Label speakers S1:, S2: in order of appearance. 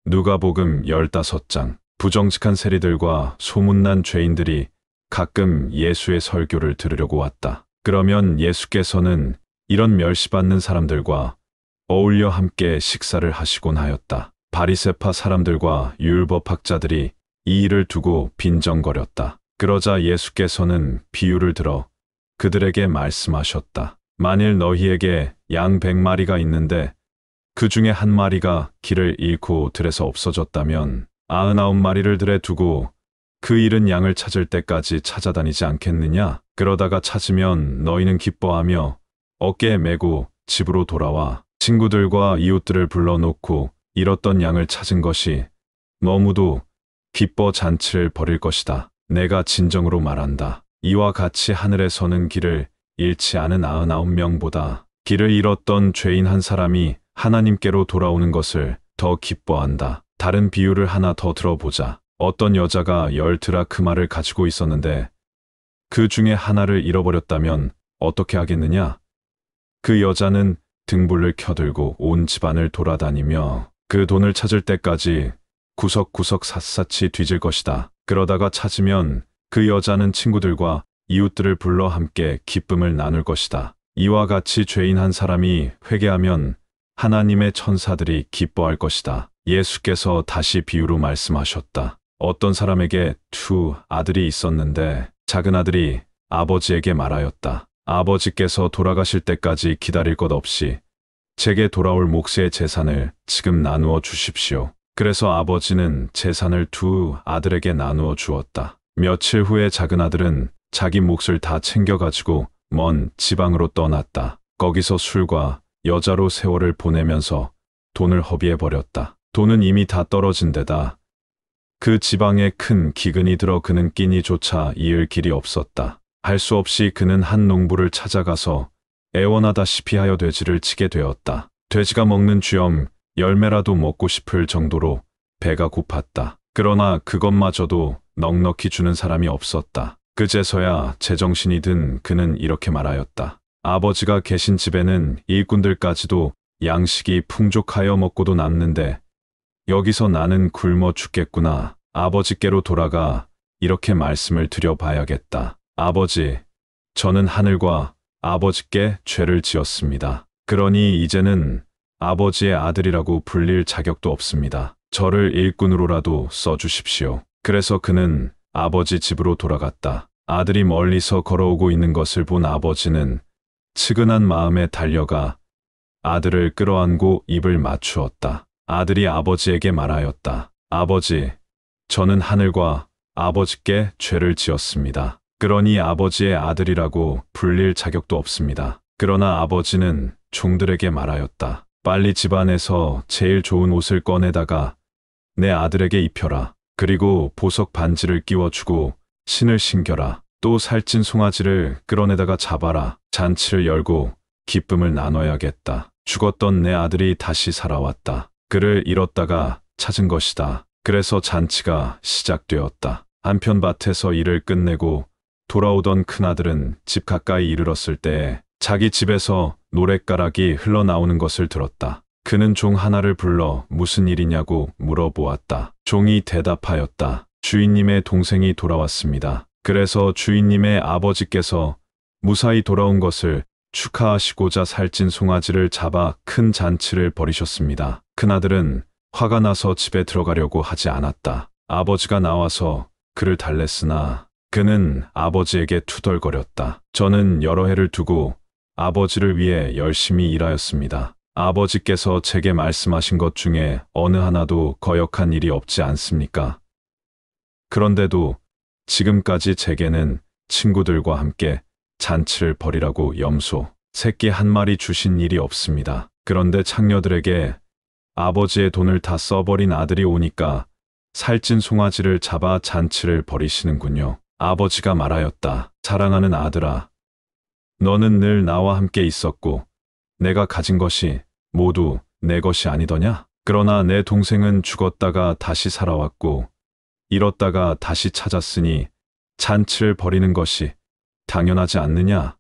S1: 누가복음 15장. 부정직한 세리들과 소문난 죄인들이 가끔 예수의 설교를 들으려고 왔다. 그러면 예수께서는 이런 멸시받는 사람들과 어울려 함께 식사를 하시곤 하였다. 바리새파 사람들과 율법학자들이 이 일을 두고 빈정거렸다. 그러자 예수께서는 비유를 들어 그들에게 말씀하셨다. 만일 너희에게 양 100마리가 있는데 그 중에 한 마리가 길을 잃고 들에서 없어졌다면 99마리를 들에 두고 그 잃은 양을 찾을 때까지 찾아다니지 않겠느냐? 그러다가 찾으면 너희는 기뻐하며 어깨에 메고 집으로 돌아와 친구들과 이웃들을 불러놓고 잃었던 양을 찾은 것이 너무도 기뻐 잔치를 벌일 것이다. 내가 진정으로 말한다. 이와 같이 하늘에서는 길을 잃지 않은 99명보다 길을 잃었던 죄인 한 사람이 하나님께로 돌아오는 것을 더 기뻐한다. 다른 비유를 하나 더 들어보자. 어떤 여자가 10드라크마를 가지고 있었는데 그 중에 하나를 잃어버렸다면 어떻게 하겠느냐? 그 여자는 등불을 켜들고 온 집안을 돌아다니며 그 돈을 찾을 때까지 구석구석 샅샅이 뒤질 것이다. 그러다가 찾으면 그 여자는 친구들과 이웃들을 불러 함께 기쁨을 나눌 것이다. 이와 같이 죄인 한 사람이 회개하면 하나님의 천사들이 기뻐할 것이다. 예수께서 다시 비유로 말씀하셨다. 어떤 사람에게 두 아들이 있었는데 작은 아들이 아버지에게 말하였다. 아버지께서 돌아가실 때까지 기다릴 것 없이 제게 돌아올 몫의 재산을 지금 나누어 주십시오. 그래서 아버지는 재산을 두 아들에게 나누어 주었다. 며칠 후에 작은 아들은 자기 몫을 다 챙겨가지고 먼 지방으로 떠났다. 거기서 술과 여자로 세월을 보내면서 돈을 허비해버렸다. 돈은 이미 다 떨어진 데다 그 지방에 큰 기근이 들어 그는 끼니조차 이을 길이 없었다. 할 수 없이 그는 한 농부를 찾아가서 애원하다시피 하여 돼지를 치게 되었다. 돼지가 먹는 쥐엄 열매라도 먹고 싶을 정도로 배가 고팠다. 그러나 그것마저도 넉넉히 주는 사람이 없었다. 그제서야 제정신이 든 그는 이렇게 말하였다. 아버지가 계신 집에는 일꾼들까지도 양식이 풍족하여 먹고도 남는데 여기서 나는 굶어 죽겠구나. 아버지께로 돌아가 이렇게 말씀을 드려봐야겠다. 아버지, 저는 하늘과 아버지께 죄를 지었습니다. 그러니 이제는 아버지의 아들이라고 불릴 자격도 없습니다. 저를 일꾼으로라도 써주십시오. 그래서 그는 아버지 집으로 돌아갔다. 아들이 멀리서 걸어오고 있는 것을 본 아버지는 측은한 마음에 달려가 아들을 끌어안고 입을 맞추었다. 아들이 아버지에게 말하였다. 아버지, 저는 하늘과 아버지께 죄를 지었습니다. 그러니 아버지의 아들이라고 불릴 자격도 없습니다. 그러나 아버지는 종들에게 말하였다. 빨리 집안에서 제일 좋은 옷을 꺼내다가 내 아들에게 입혀라. 그리고 보석 반지를 끼워주고 신을 신겨라. 또 살찐 송아지를 끌어내다가 잡아라. 잔치를 열고 기쁨을 나눠야겠다. 죽었던 내 아들이 다시 살아왔다. 그를 잃었다가 찾은 것이다. 그래서 잔치가 시작되었다. 한편 밭에서 일을 끝내고 돌아오던 큰아들은 집 가까이 이르렀을 때에 자기 집에서 노랫가락이 흘러나오는 것을 들었다. 그는 종 하나를 불러 무슨 일이냐고 물어보았다. 종이 대답하였다. 주인님의 동생이 돌아왔습니다. 그래서 주인님의 아버지께서 무사히 돌아온 것을 축하하시고자 살찐 송아지를 잡아 큰 잔치를 벌이셨습니다. 큰아들은 화가 나서 집에 들어가려고 하지 않았다. 아버지가 나와서 그를 달랬으나 그는 아버지에게 투덜거렸다. 저는 여러 해를 두고 아버지를 위해 열심히 일하였습니다. 아버지께서 제게 말씀하신 것 중에 어느 하나도 거역한 일이 없지 않습니까? 그런데도 지금까지 제게는 친구들과 함께 잔치를 벌이라고 염소, 새끼 한 마리 주신 일이 없습니다. 그런데 창녀들에게 아버지의 돈을 다 써버린 아들이 오니까 살찐 송아지를 잡아 잔치를 벌이시는군요. 아버지가 말하였다. 사랑하는 아들아, 너는 늘 나와 함께 있었고 내가 가진 것이 모두 내 것이 아니더냐? 그러나 내 동생은 죽었다가 다시 살아왔고 잃었다가 다시 찾았으니 잔치를 벌이는 것이 당연하지 않느냐?